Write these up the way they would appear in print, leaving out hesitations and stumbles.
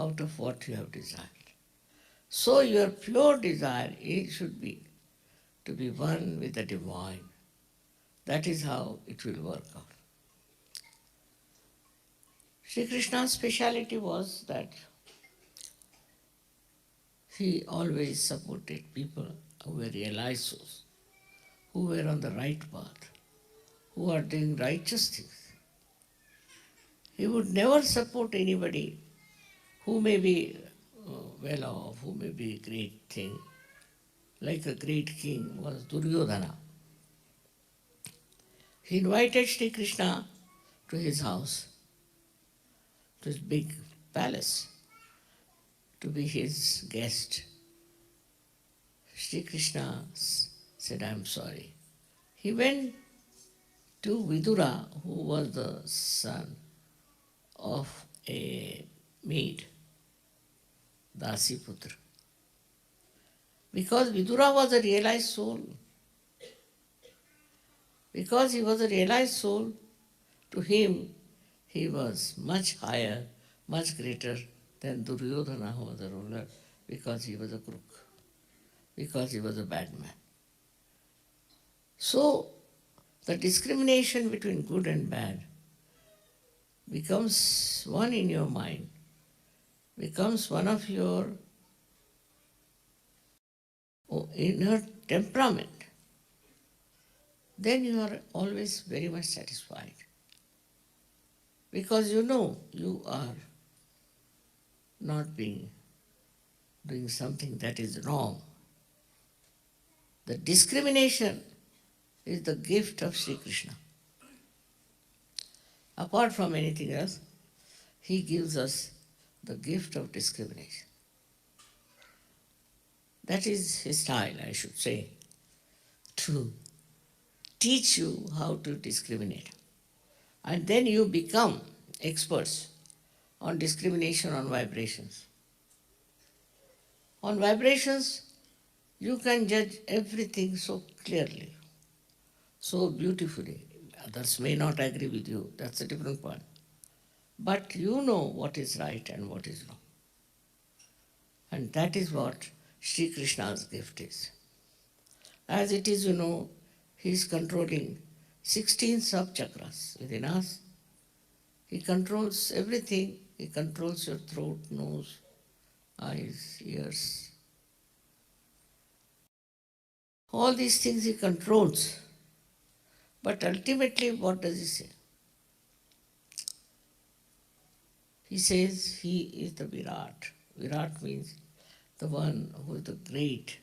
out of what you have desired. So your pure desire should be to be one with the divine. That is how it will work out. Sri Krishna's speciality was that he always supported people who were realized souls, who were on the right path, who are doing righteous things. He would never support anybody who may be well off, who may be a great thing, like a great king was Duryodhana. He invited Sri Krishna to his house, to his big palace, to be his guest. Sri Krishna said, I am sorry. He went to Vidura, who was the son of a maid, Dasiputra. Because Vidura was a realized soul, because he was a realized soul, to him he was much higher, much greater than Duryodhana, who was a ruler, because he was a crook, because he was a bad man. So, the discrimination between good and bad becomes one in your mind, becomes one of your inner temperament. Then you are always very much satisfied. Because you know you are not doing something that is wrong. The discrimination is the gift of Sri Krishna. Apart from anything else, he gives us the gift of discrimination. That is his style, I should say, to teach you how to discriminate. And then you become experts on discrimination on vibrations. On vibrations, you can judge everything so clearly, so beautifully. Others may not agree with you, that's a different point. But you know what is right and what is wrong. And that is what Sri Krishna's gift is. As it is, you know, he is controlling 16 sub-chakras within us. He controls everything. He controls your throat, nose, eyes, ears. All these things he controls. But ultimately, what does he say? He says he is the Virat. Virat means the one who is the great,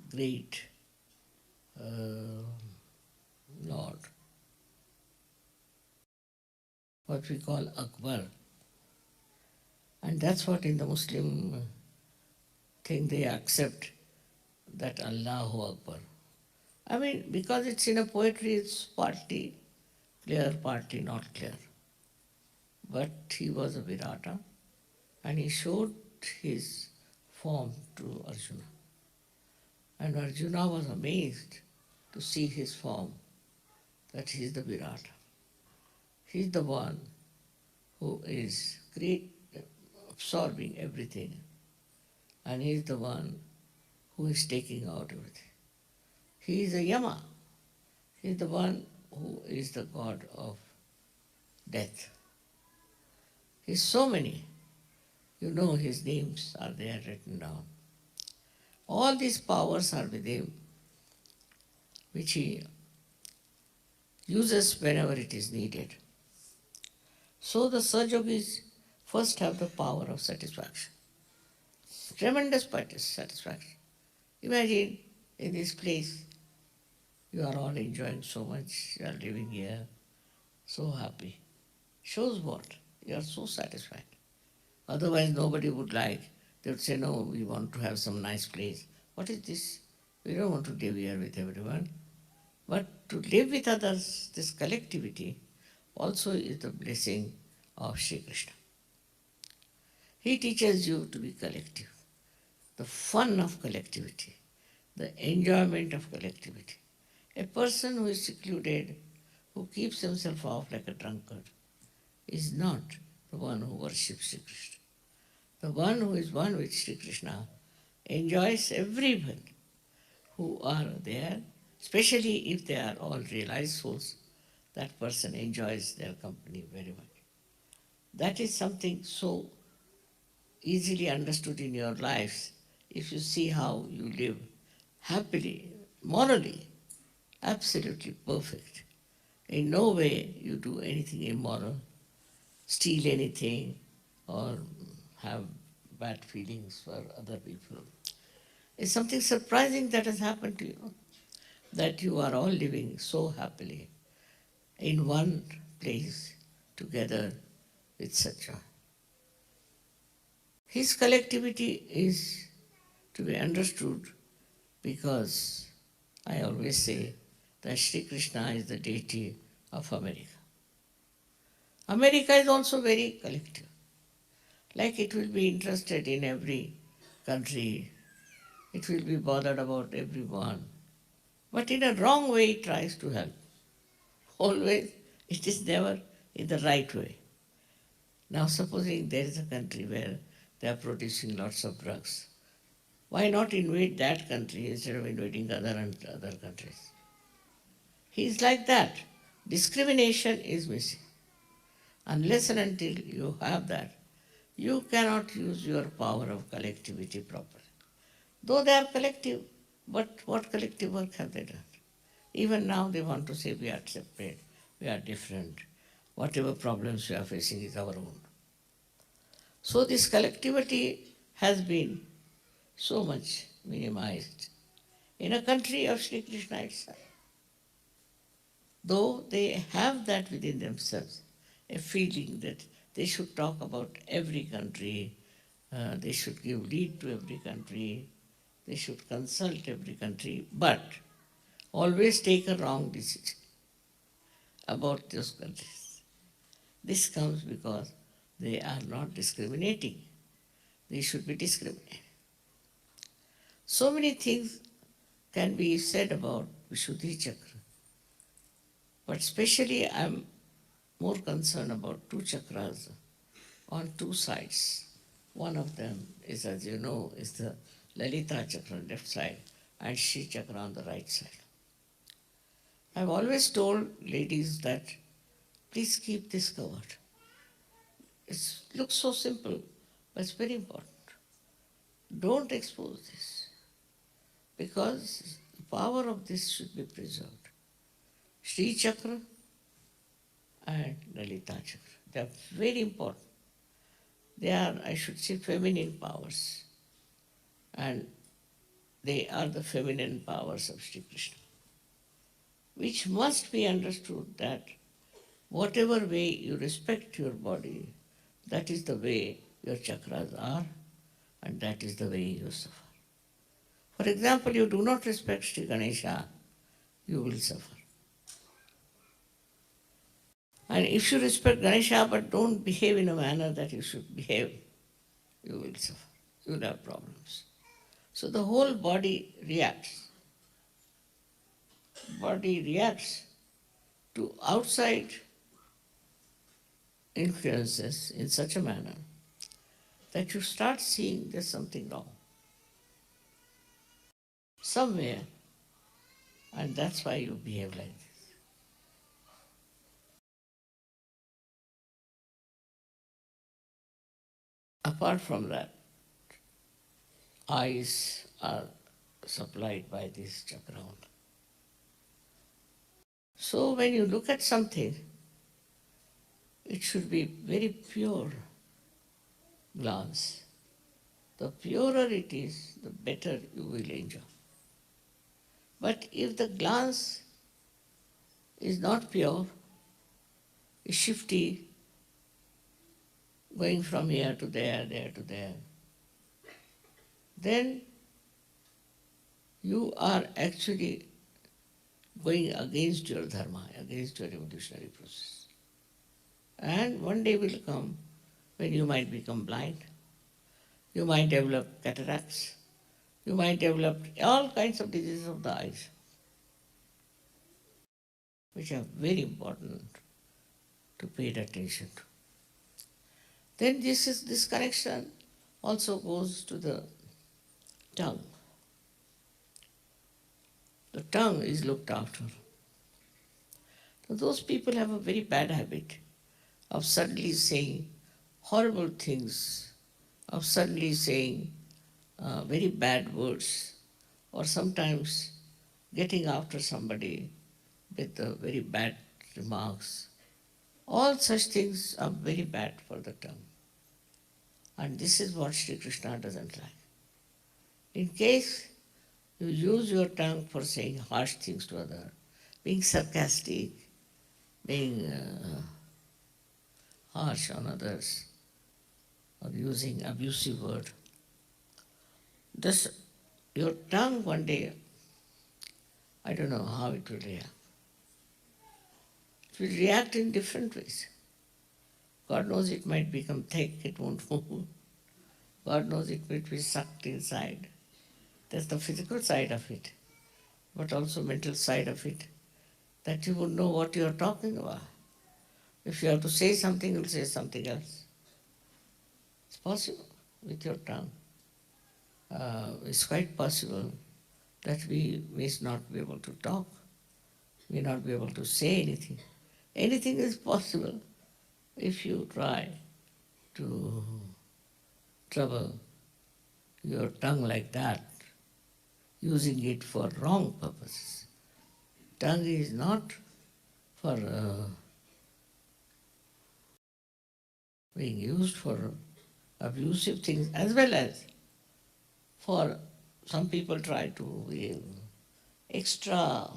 great Lord. What we call Akbar. And that's what in the Muslim thing they accept, that Allahu Akbar. I mean, because it's in a poetry, it's partly clear, partly not clear. But he was a Virata and he showed his form to Arjuna. And Arjuna was amazed to see his form, that he is the Virata. He is the one who is absorbing everything, and he is the one who is taking out everything. He is a Yama. He is the one who is the god of death. He is so many. You know his names are there written down. All these powers are with him, which he uses whenever it is needed. So the Sajogis first have the power of satisfaction. Tremendous satisfaction. Imagine in this place, you are all enjoying so much, you are living here, so happy. Shows what? You are so satisfied. Otherwise, nobody would like. They would say, no, we want to have some nice place. What is this? We don't want to live here with everyone. But to live with others, this collectivity, also is the blessing of Sri Krishna. He teaches you to be collective, the fun of collectivity, the enjoyment of collectivity. A person who is secluded, who keeps himself off like a drunkard, is not the one who worships Sri Krishna. The one who is one with Sri Krishna enjoys everyone who are there, especially if they are all realized souls. That person enjoys their company very much. That is something so easily understood in your lives if you see how you live happily, morally, absolutely perfect. In no way you do anything immoral, steal anything, or have bad feelings for other people. It's something surprising that has happened to you, that you are all living so happily in one place together with Satya. His collectivity is to be understood because I always say that Sri Krishna is the deity of America. America is also very collective. Like it will be interested in every country, it will be bothered about everyone, but in a wrong way it tries to help. Always, it is never in the right way. Now, supposing there is a country where they are producing lots of drugs, why not invade that country instead of invading other countries? He is like that. Discrimination is missing. Unless and until you have that, you cannot use your power of collectivity properly. Though they are collective, but what collective work have they done? Even now they want to say we are separate, we are different. Whatever problems we are facing is our own. So this collectivity has been so much minimized in a country of Sri Krishna itself. Though they have that within themselves, a feeling that they should talk about every country, they should give lead to every country, they should consult every country, but always take a wrong decision about those countries. This comes because they are not discriminating. They should be discriminating. So many things can be said about Vishuddhi Chakra, but especially I am more concerned about two chakras on two sides. One of them is, as you know, is the Lalita Chakra on the left side and Shri Chakra on the right side. I've always told ladies that please keep this covered. It looks so simple, but it's very important. Don't expose this because the power of this should be preserved. Shri Chakra and Lalita Chakra. They are very important. They are, I should say, feminine powers. And they are the feminine powers of Sri Krishna, which must be understood that whatever way you respect your body, that is the way your chakras are, and that is the way you suffer. For example, you do not respect Sri Ganesha, you will suffer. And if you respect Ganesha but don't behave in a manner that you should behave, you will suffer. You will have problems. So the whole body reacts. Body reacts to outside influences in such a manner that you start seeing there's something wrong somewhere, and that's why you behave like this. Apart from that, eyes are supplied by this chakra only. So when you look at something, it should be very pure glance. The purer it is, the better you will enjoy. But if the glance is not pure, is shifty, going from here to there to there, then you are actually going against your dharma, against your evolutionary process. And one day will come when you might become blind, you might develop cataracts, you might develop all kinds of diseases of the eyes, which are very important to pay attention to. Then this connection also goes to the tongue. The tongue is looked after. So those people have a very bad habit of suddenly saying horrible things, of suddenly saying very bad words, or sometimes getting after somebody with very bad remarks. All such things are very bad for the tongue. And this is what Sri Krishna doesn't like. In case you use your tongue for saying harsh things to others, being sarcastic, being harsh on others, or using abusive word, this your tongue one day, I don't know how it will react. It will react in different ways. God knows it might become thick, it won't move. God knows it might be sucked inside. That's the physical side of it, but also mental side of it, that you would know what you are talking about. If you have to say something, you'll say something else. It's possible with your tongue. It's quite possible that we may not be able to talk, may not be able to say anything. Anything is possible if you try to trouble your tongue like that, using it for wrong purposes. Tongue is not for being used for abusive things, as well as for some people try to be extra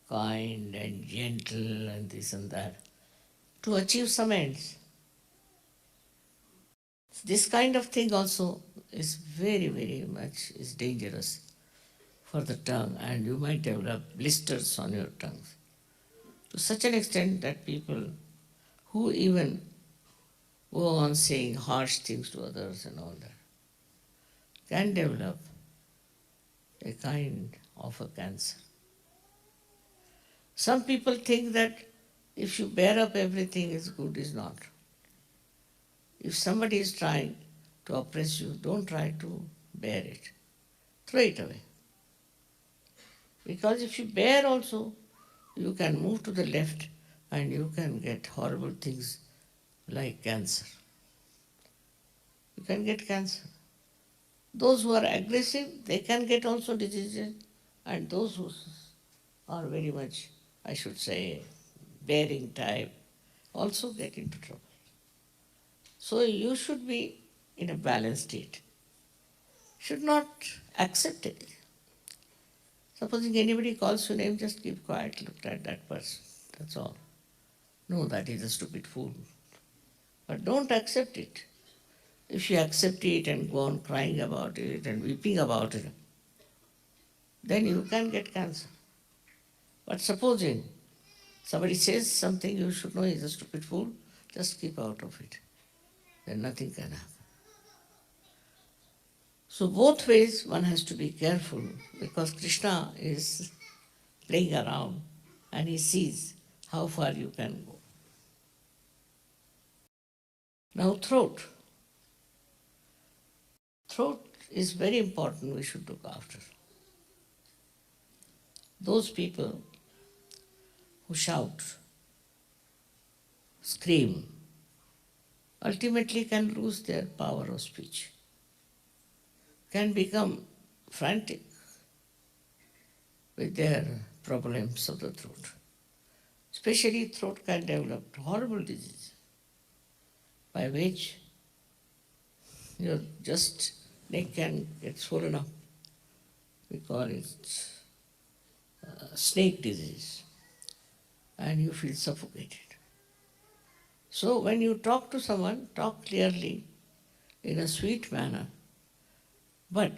kind and gentle and this and that to achieve some ends. This kind of thing also is very, very much is dangerous for the tongue, and you might develop blisters on your tongues to such an extent that people who even go on saying harsh things to others and all that can develop a kind of a cancer. Some people think that if you bear up everything is good, is not. If somebody is trying to oppress you, don't try to bear it. Throw it away. Because if you bear also, you can move to the left and you can get horrible things like cancer. You can get cancer. Those who are aggressive, they can get also diseases, and those who are very much, I should say, bearing type, also get into trouble. So you should be in a balanced state. Should not accept it. Supposing anybody calls your name, just keep quiet, look at that person. That's all. No, that is a stupid fool. But don't accept it. If you accept it and go on crying about it and weeping about it, then you can get cancer. But supposing somebody says something you should know is a stupid fool, just keep out of it. Then nothing can happen. So both ways one has to be careful, because Krishna is playing around and he sees how far you can go. Now throat. Throat is very important, we should look after. Those people who shout, scream, ultimately can lose their power of speech, can become frantic with their problems of the throat. Especially throat can develop horrible disease by which your just neck can get swollen up. We call it snake disease, and you feel suffocated. So when you talk to someone, talk clearly in a sweet manner, but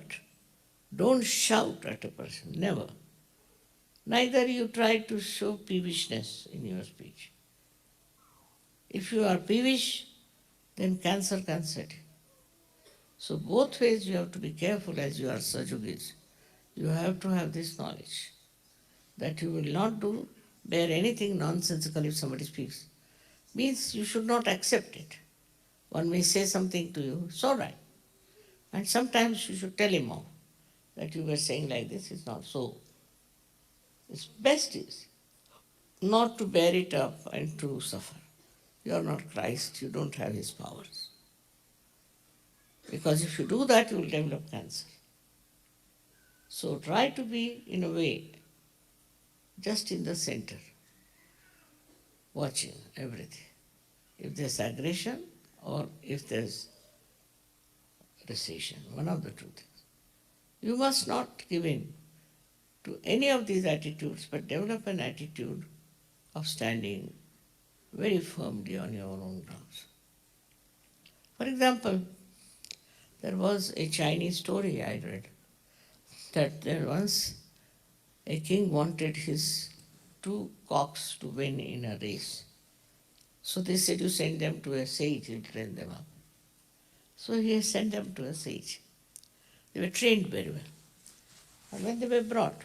don't shout at a person, never. Neither you try to show peevishness in your speech. If you are peevish, then cancer can set in. So both ways you have to be careful as you are Sajugis. You have to have this knowledge that you will not bear anything nonsensical if somebody speaks. Means you should not accept it. One may say something to you, it's all right. And sometimes you should tell him off that you were saying like this is not so. It's best is not to bear it up and to suffer. You are not Christ, you don't have his powers. Because if you do that, you will develop cancer. So try to be, in a way, just in the center, watching everything. If there's aggression or if there's recession, one of the two things. You must not give in to any of these attitudes, but develop an attitude of standing very firmly on your own grounds. For example, there was a Chinese story I read that there once a king wanted his 2 cocks to win in a race. So they said, you send them to a sage, he'll train them up. So he sent them to a sage. They were trained very well. And when they were brought,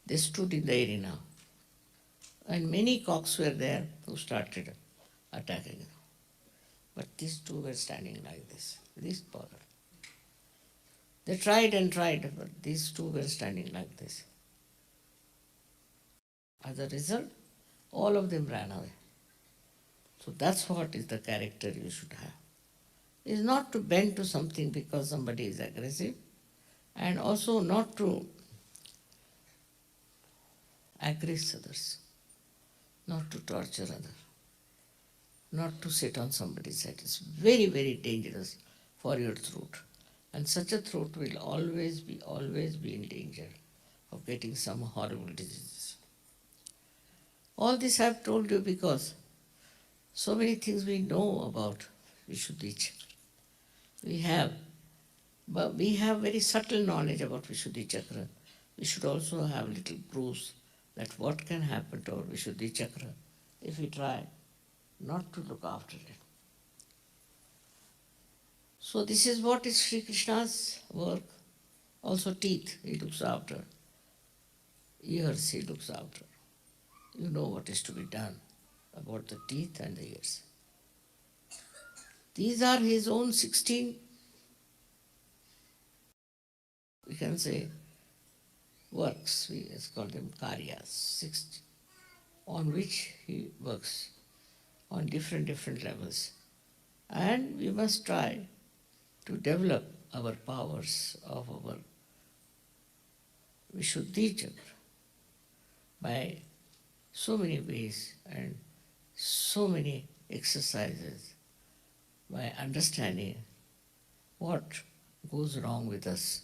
they stood in the arena. And many cocks were there who started attacking them. But these 2 were standing like this power. They tried and tried, but these 2 were standing like this. As a result, all of them ran away. So that's what is the character you should have. Is not to bend to something because somebody is aggressive, and also not to aggress others, not to torture others, not to sit on somebody's head. It's very, very dangerous for your throat. And such a throat will always be in danger of getting some horrible diseases. All this I've told you because so many things we know about Vishuddhi Chakra. But we have very subtle knowledge about Vishuddhi Chakra. We should also have little proofs that what can happen to our Vishuddhi Chakra if we try not to look after it. So this is what is Sri Krishna's work. Also teeth he looks after. Ears he looks after. You know what is to be done about the teeth and the ears. These are his own 16, we can say, works. We call them karyas, 16, on which he works on different levels. And we must try to develop our powers of our Vishuddhi Chakra by so many ways and so many exercises, by understanding what goes wrong with us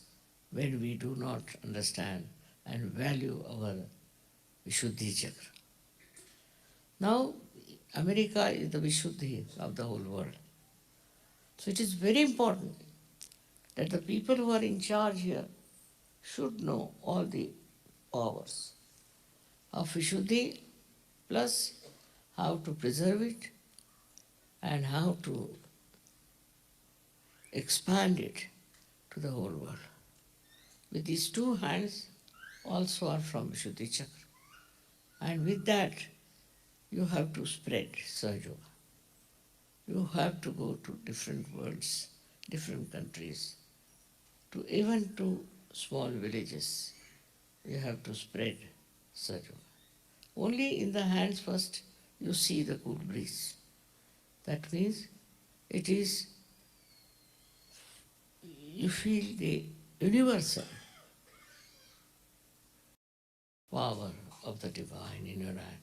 when we do not understand and value our Vishuddhi Chakra. Now, America is the Vishuddhi of the whole world. So it is very important that the people who are in charge here should know all the powers of Vishuddhi, plus how to preserve it and how to expand it to the whole world. With these 2 hands also are from Vishuddhi Chakra. And with that, you have to spread Sahaja Yoga. You have to go to different worlds, different countries, to even to small villages. You have to spread Sahaja Yoga. Only in the hands first you see the cool breeze. That means it is, you feel the universal power of the divine in your hand.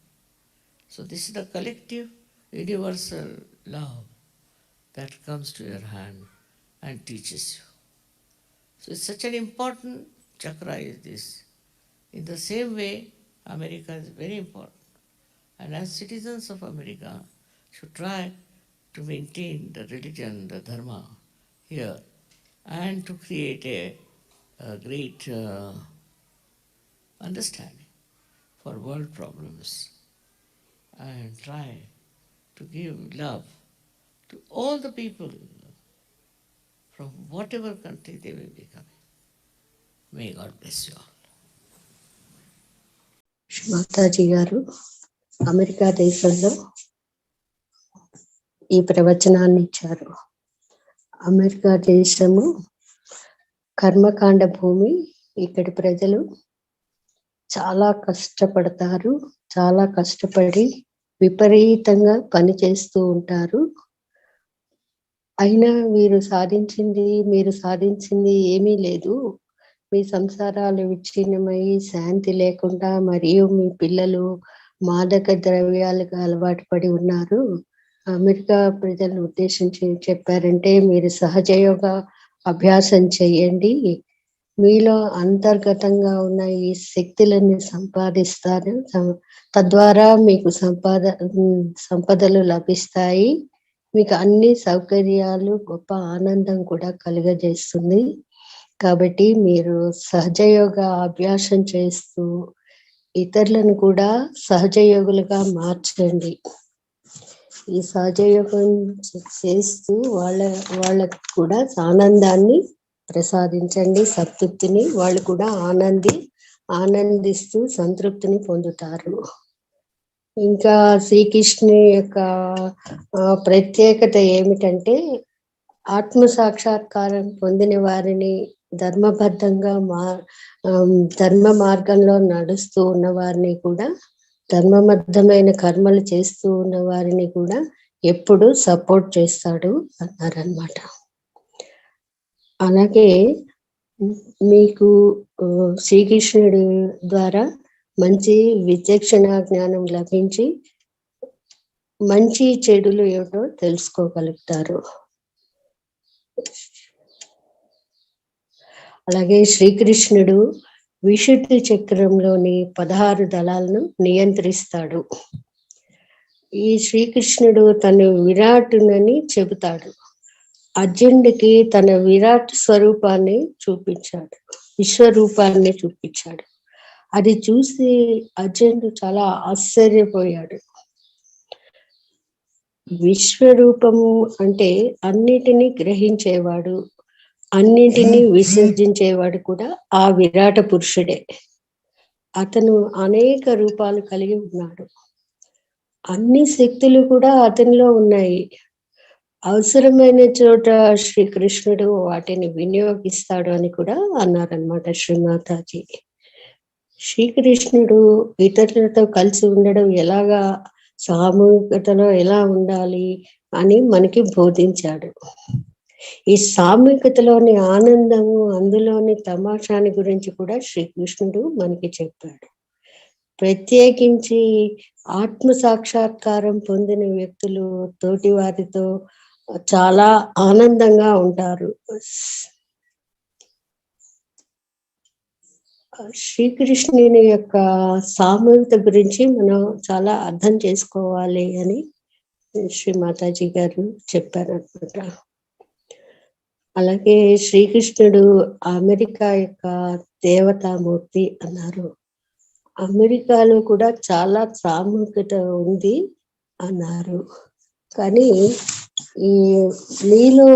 So this is the collective universal love that comes to your hand and teaches you. So it's such an important chakra is this. In the same way, America is very important. And as citizens of America, should try to maintain the religion, the dharma here, and to create a great understanding for world problems, and try to give love to all the people from whatever country they will be coming. May God bless you all. Mataji గారు America దేశంలో ఈ ప్రవచనాన్ని ఇచ్చారు. America దేశము కర్మకాండ భూమి. ఇక్కడి ప్రజలు చాలా కష్టపడతారు. చాలా కష్టపడి విపరీతంగా పని చేస్తూ ఉంటారు. అయినా మీరు సాధించింది ఏమీ లేదు. మీ సంసారాలు విచ్ఛిన్నమై శాంతి లేకుండా మరియు మీ పిల్లలు మాదక ద్రవ్యాలకు అలవాటు పడి ఉన్నారు. అమెరికా ప్రజలను ఉద్దేశించి చెప్పారంటే, మీరు సహజయోగ అభ్యాసం చేయండి, మీలో అంతర్గతంగా ఉన్న ఈ శక్తులను సంపాదిస్తారు, తద్వారా మీకు సంపదలు లభిస్తాయి, మీకు అన్ని సౌకర్యాలు, గొప్ప ఆనందం కూడా కలుగజేస్తుంది. కాబట్టి మీరు సహజయోగ అభ్యాసం చేస్తూ ఇతరులను కూడా సహజయోగులుగా మార్చండి. ఈ సహజయోగం చేస్తూ వాళ్ళకు కూడా ఆనందాన్ని ప్రసాదించండి, సంతృప్తిని. వాళ్ళు కూడా ఆనందిస్తూ సంతృప్తిని పొందుతారు. ఇంకా శ్రీకృష్ణుని యొక్క ప్రత్యేకత ఏమిటంటే, ఆత్మ సాక్షాత్కారం పొందిన వారిని, ధర్మబద్ధంగా ధర్మ మార్గంలో నడుస్తూ ఉన్న వారిని కూడా, ధర్మబద్ధమైన కర్మలు చేస్తూ ఉన్న వారిని కూడా ఎప్పుడు సపోర్ట్ చేస్తాడు అన్నారనమాట. అలాగే మీకు శ్రీకృష్ణుడి ద్వారా మంచి విచక్షణ జ్ఞానం లభించి మంచి చెడులు ఏమిటో తెలుసుకోగలుగుతారు. అలాగే శ్రీకృష్ణుడు విశుద్ధి చక్రంలోని 16 దళాలను నియంత్రిస్తాడు. ఈ శ్రీకృష్ణుడు తను విరాటునని చెబుతాడు. అర్జునుడికి తన విరాట్ స్వరూపాన్ని చూపించాడు, విశ్వరూపాన్ని చూపించాడు. అది చూసి అర్జునుడు చాలా ఆశ్చర్యపోయాడు. విశ్వరూపము అంటే అన్నిటినీ గ్రహించేవాడు, అన్నిటినీ విసర్జించేవాడు కూడా ఆ విరాట పురుషుడే. అతను అనేక రూపాలు కలిగి ఉన్నాడు. అన్ని శక్తులు కూడా అతనిలో ఉన్నాయి. అవసరమైన చోట శ్రీకృష్ణుడు వాటిని వినియోగిస్తాడు అని కూడా అన్నారనమాట శ్రీమాతాజీ. శ్రీకృష్ణుడు ఇతరులతో కలిసి ఉండడం ఎలాగా, సామూహికతలో ఎలా ఉండాలి అని మనకి బోధించాడు. ఈ సామూహికతలోని ఆనందము, అందులోని తమాషాని గురించి కూడా శ్రీకృష్ణుడు మనకి చెప్పాడు. ప్రత్యేకించి ఆత్మ సాక్షాత్కారం పొందిన వ్యక్తులు తోటి వారితో చాలా ఆనందంగా ఉంటారు. శ్రీకృష్ణుని యొక్క సామూహికత గురించి మనం చాలా అర్థం చేసుకోవాలి అని శ్రీ మాతాజీ గారు చెప్పారనమాట. అలాగే శ్రీకృష్ణుడు అమెరికా యొక్క దేవతామూర్తి అన్నారు. అమెరికాలో కూడా చాలా సామూహికత ఉంది అన్నారు. కానీ మీలో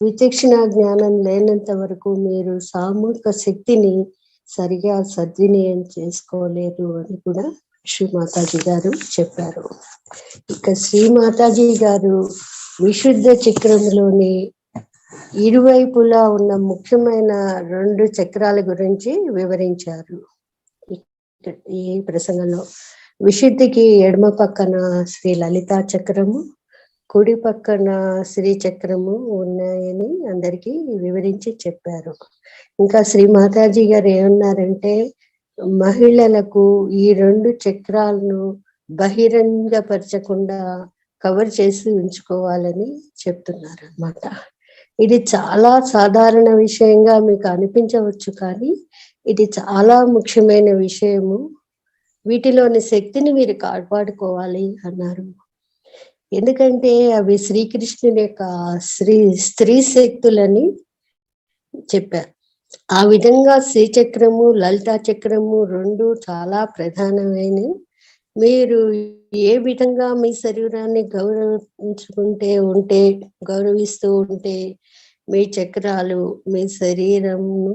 విచక్షణ జ్ఞానం లేనంత వరకు మీరు సామూహిక శక్తిని సరిగా సద్వినియోగం చేసుకోలేరు అని కూడా శ్రీ మాతాజీ గారు చెప్పారు. ఇక శ్రీ మాతాజీ గారు విశుద్ధ చక్రంలోని ఇరువైపులా ఉన్న ముఖ్యమైన 2 చక్రాల గురించి వివరించారు ఈ ప్రసంగంలో. విశుద్ధికి ఎడమ పక్కన శ్రీ లలితా చక్రము, కుడి పక్కన శ్రీ చక్రము ఉన్నాయని అందరికీ వివరించి చెప్పారు. ఇంకా శ్రీ మాతాజీ గారు ఏమన్నారంటే, మహిళలకు ఈ 2 చక్రాలను బహిరంగపరచకుండా కవర్ చేసి ఉంచుకోవాలని చెప్తున్నారు అన్నమాట. ఇది చాలా సాధారణ విషయంగా మీకు అనిపించవచ్చు, కానీ ఇది చాలా ముఖ్యమైన విషయము. వీటిలోని శక్తిని మీరు కాపాడుకోవాలి అన్నారు. ఎందుకంటే అవి శ్రీకృష్ణుని యొక్క స్త్రీ శక్తులని చెప్పారు. ఆ విధంగా శ్రీచక్రము, లలితా చక్రము 2 చాలా ప్రధానమైనవి. మీరు ఏ విధంగా మీ శరీరాన్ని గౌరవిస్తూ ఉంటే మీ చక్రాలు మీ శరీరంను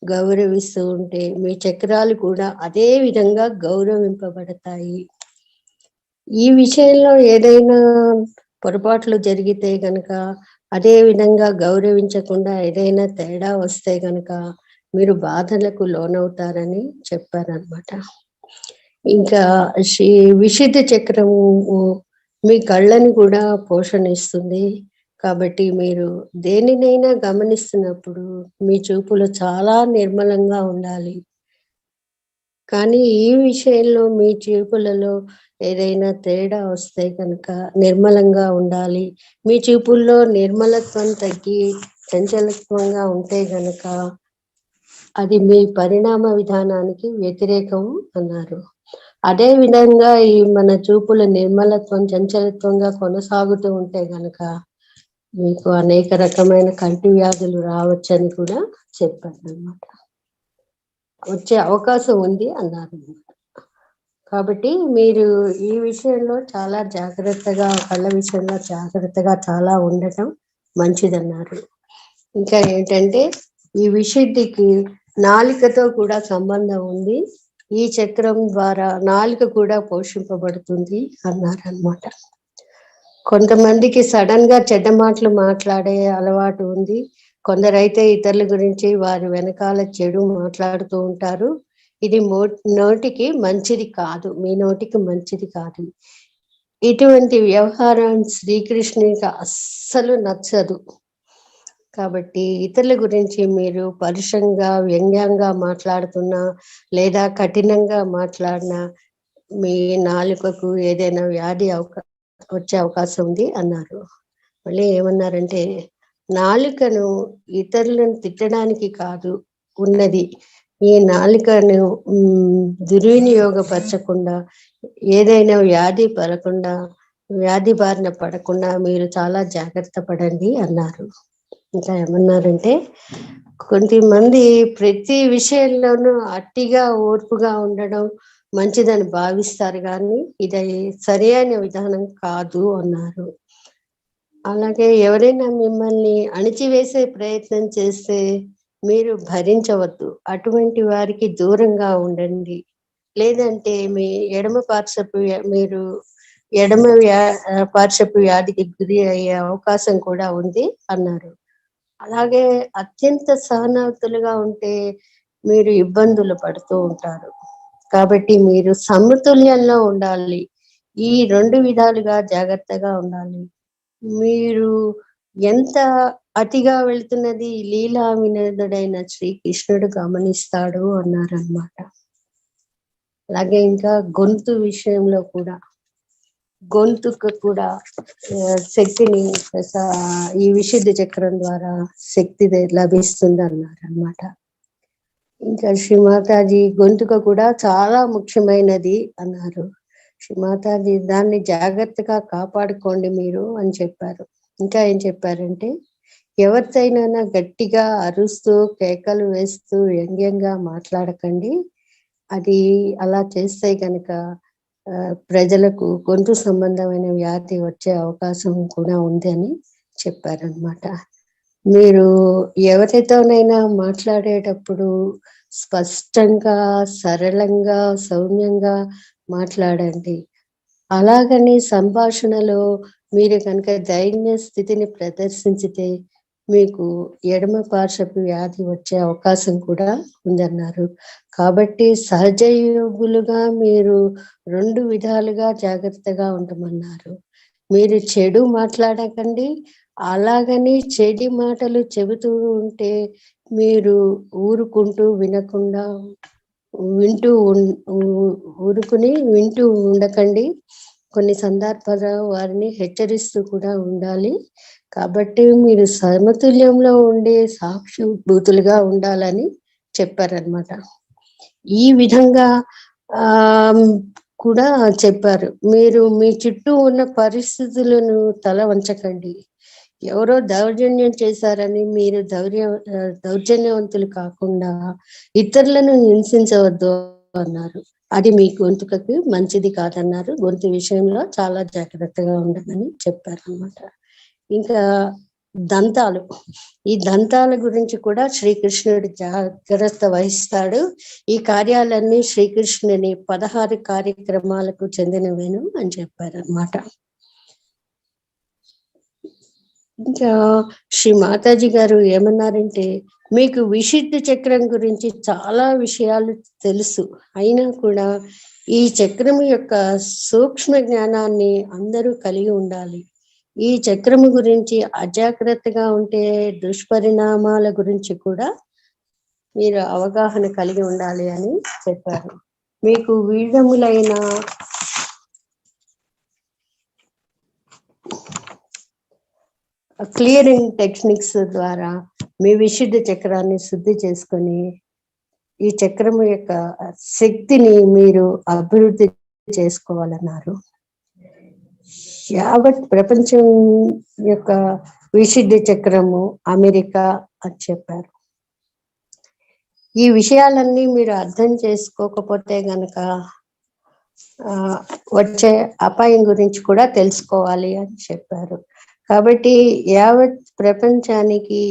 గౌరవిస్తూ ఉంటే మీ చక్రాలు కూడా అదే విధంగా గౌరవింపబడతాయి. ఈ విషయంలో ఏదైనా పొరపాట్లు జరిగితే కనుక అదే విధంగా గౌరవించకుండా ఏదైనా తేడా వస్తే గనక మీరు బాధలకు లోనవుతారని చెప్పారనమాట. ఇంకా విశుద్ధ చక్రము మీ కళ్ళని కూడా పోషణ ఇస్తుంది. కాబట్టి మీరు దేనినైనా గమనిస్తున్నప్పుడు మీ చూపులు చాలా నిర్మలంగా ఉండాలి. కానీ ఈ విషయంలో మీ చూపులలో ఏదైనా తేడా వస్తే కనుక నిర్మలంగా ఉండాలి. మీ చూపుల్లో నిర్మలత్వం తగ్గి చంచలత్వంగా ఉంటే గనక అది మీ పరిణామ విధానానికి వ్యతిరేకం అన్నారు. అదే విధంగా ఈ మన చూపుల నిర్మలత్వం చంచలత్వంగా కొనసాగుతూ ఉంటే గనక మీకు అనేక రకమైన కంటి వ్యాధులు రావచ్చని కూడా చెప్పారన్నమాట. వచ్చే అవకాశం ఉంది అన్నారు. కాబట్టి మీరు ఈ విషయంలో చాలా జాగ్రత్తగా, కళ్ళ విషయంలో జాగ్రత్తగా చాలా ఉండటం మంచిదన్నారు. ఇంకా ఏంటంటే ఈ విశుద్ధికి నాలికతో కూడా సంబంధం ఉంది. ఈ చక్రం ద్వారా నాలిక కూడా పోషింపబడుతుంది అన్నారనమాట. కొంతమందికి సడన్ గా చెడ్డ మాటలు మాట్లాడే అలవాటు ఉంది. కొందరైతే ఇతరుల గురించి వారి వెనకాల చెడు మాట్లాడుతూ ఉంటారు. ఇది నోటికి మంచిది కాదు, మీ నోటికి మంచిది కాదు. ఇటువంటి వ్యవహారం శ్రీకృష్ణునికి అస్సలు నచ్చదు. కాబట్టి ఇతరుల గురించి మీరు పరుషంగా, వ్యంగ్యంగా మాట్లాడుతున్నా లేదా కఠినంగా మాట్లాడినా మీ నాలుకకు ఏదైనా వ్యాధి వచ్చే అవకాశం ఉంది అన్నారు. మళ్ళీ ఏమన్నారంటే నాలుకను ఇతరులను తిట్టడానికి కాదు ఉన్నది, ఈ నాలుకను దుర్వినియోగపరచకుండా ఏదైనా వ్యాధి బారిన పడకుండా మీరు చాలా జాగ్రత్త పడండి అన్నారు. ఇంకా ఏమన్నారంటే కొంతమంది ప్రతి విషయంలోనూ అట్టిగా ఓర్పుగా ఉండడం మంచిదని భావిస్తారు, కానీ ఇది సరైన విధానం కాదు అన్నారు. అలాగే ఎవరైనా మిమ్మల్ని అణిచివేసే ప్రయత్నం చేస్తే మీరు భరించవద్దు, అటువంటి వారికి దూరంగా ఉండండి. లేదంటే మీ మీరు ఎడమ పార్శ్వపు వ్యాధికి గురి అయ్యే అవకాశం కూడా ఉంది అన్నారు. అలాగే అత్యంత సహనవతులుగా ఉంటే మీరు ఇబ్బందులు పడుతూ ఉంటారు. కాబట్టి మీరు సమతుల్యంలో ఉండాలి. ఈ 2 విధాలుగా జాగ్రత్తగా ఉండాలి. మీరు ఎంత అతిగా వెళ్తున్నది లీలా వినోదుడైన శ్రీకృష్ణుడు గమనిస్తాడు అన్నారన్నమాట. అలాగే ఇంకా గొంతు విషయంలో కూడా గొంతుకు కూడా శక్తిని ఈ విశుద్ధ చక్రం ద్వారా శక్తి లభిస్తుంది అన్నారన్నమాట. ఇంకా శ్రీమాతాజీ గొంతుక కూడా చాలా ముఖ్యమైనది అన్నారు. శ్రీమాతాజీ దాన్ని జాగ్రత్తగా కాపాడుకోండి మీరు అని చెప్పారు. ఇంకా ఏం చెప్పారంటే ఎవరితోనైనా గట్టిగా అరుస్తూ కేకలు వేస్తూ వ్యంగ్యంగా మాట్లాడకండి. అది అలా చేస్తే కనుక ప్రజలకు గొంతు సంబంధమైన వ్యాధి వచ్చే అవకాశం కూడా ఉంది అని చెప్పారనమాట. మీరు ఎవరితోనైనా మాట్లాడేటప్పుడు స్పష్టంగా, సరళంగా, సౌమ్యంగా మాట్లాడండి. అలాగని సంభాషణలో మీరు కనుక దైన్య స్థితిని ప్రదర్శించితే మీకు ఎడమ పార్శ్వపు వ్యాధి వచ్చే అవకాశం కూడా ఉందన్నారు. కాబట్టి సహజ యోగులుగా మీరు 2 విధాలుగా జాగ్రత్తగా ఉండమన్నారు. మీరు చెడు మాట్లాడకండి, అలాగని చెడు మాటలు చెబుతూ ఉంటే మీరు ఊరుకుంటూ వినకుండా వింటూ ఉండకండి. కొన్ని సందర్భాల్లో వారిని హెచ్చరిస్తూ కూడా ఉండాలి. కాబట్టి మీరు సమతుల్యంలో ఉండే సాక్షిభూతులుగా ఉండాలని చెప్పారనమాట. ఈ విధంగా కూడా చెప్పారు. మీరు మీ చుట్టూ ఉన్న పరిస్థితులను తల వంచకండి. ఎవరో దౌర్జన్యం చేశారని మీరు దౌర్జన్యవంతులు కాకుండా ఇతరులను హింసించవద్దు అన్నారు. అది మీ గొంతుకకి మంచిది కాదన్నారు. గొంతు విషయంలో చాలా జాగ్రత్తగా ఉండమని చెప్పారన్నమాట. ఇంకా దంతాలు, ఈ దంతాల గురించి కూడా శ్రీకృష్ణుడు జాగ్రత్త వహిస్తాడు. ఈ కార్యాలన్నీ శ్రీకృష్ణుని 16 కార్యక్రమాలకు చెందినవేను అని చెప్పారన్నమాట. ఇంకా శ్రీ మాతాజీ గారు ఏమన్నారంటే, మీకు విశుద్ధ చక్రం గురించి చాలా విషయాలు తెలుసు. అయినా కూడా ఈ చక్రము యొక్క సూక్ష్మ జ్ఞానాన్ని అందరూ కలిగి ఉండాలి. ఈ చక్రము గురించి అజాగ్రత్తగా ఉంటే దుష్పరిణామాల గురించి కూడా మీరు అవగాహన కలిగి ఉండాలి అని చెప్పారు. మీకు వివిధములైన క్లియరింగ్ టెక్నిక్స్ ద్వారా మీ విశుద్ధ చక్రాన్ని శుద్ధి చేసుకొని ఈ చక్రము యొక్క శక్తిని మీరు అభివృద్ధి చేసుకోవాలన్నారు. యావత్ ప్రపంచం యొక్క విశుద్ధ చక్రము అమెరికా అని చెప్పారు. ఈ విషయాలన్నీ మీరు అర్థం చేసుకోకపోతే గనక వచ్చే అపాయం గురించి కూడా తెలుసుకోవాలి అని చెప్పారు. కాబట్టి యావత్ ప్రపంచానికి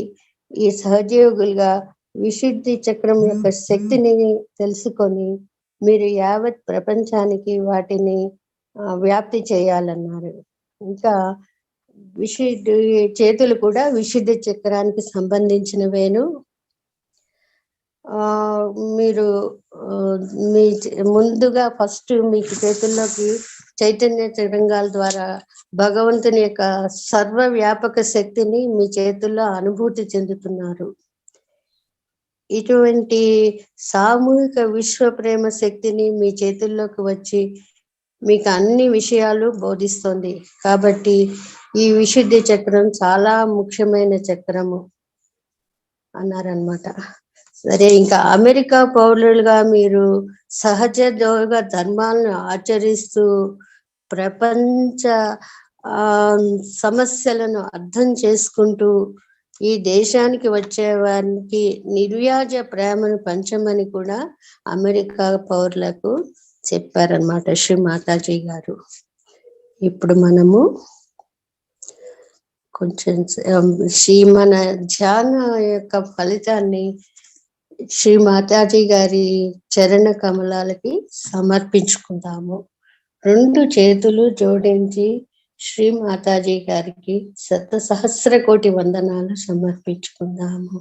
ఈ సహజయోగులుగా విశుద్ధి చక్రం యొక్క శక్తిని తెలుసుకొని మీరు యావత్ ప్రపంచానికి వాటిని వ్యాప్తి చేయాలన్నారు. ఇంకా విశుద్ధి చేతులు కూడా విశుద్ధ చక్రానికి సంబంధించినవేను. మీరు మీ ముందుగా ఫస్ట్ మీకు చేతుల్లోకి చైతన్య తరంగాల ద్వారా భగవంతుని యొక్క సర్వవ్యాపక శక్తిని మీ చేతుల్లో అనుభూతి చెందుతున్నారు. ఇటువంటి సామూహిక విశ్వ ప్రేమ శక్తిని మీ చేతుల్లోకి వచ్చి మీకు అన్ని విషయాలు బోధిస్తుంది. కాబట్టి ఈ విశుద్ధ చక్రం చాలా ముఖ్యమైన చక్రము అన్నారనమాట. సరే, ఇంకా అమెరికా పౌరులుగా మీరు సహజ ధర్మాలను ఆచరిస్తూ ప్రపంచ సమస్యలను అర్థం చేసుకుంటూ ఈ దేశానికి వచ్చే వారికి నిర్వ్యాజ ప్రేమను పంచమని కూడా అమెరికా పౌరులకు చెప్పారనమాట శ్రీ మాతాజీ గారు. ఇప్పుడు మనము కొంచెం మన ధ్యాన యొక్క ఫలితాన్ని శ్రీ మాతాజీ గారి చరణ కమలాలకి సమర్పించుకుందాము. 2 చేతులు జోడించి శ్రీ మాతాజీ గారికి 1,000,000,000 వందనాలు సమర్పించుకుందాము.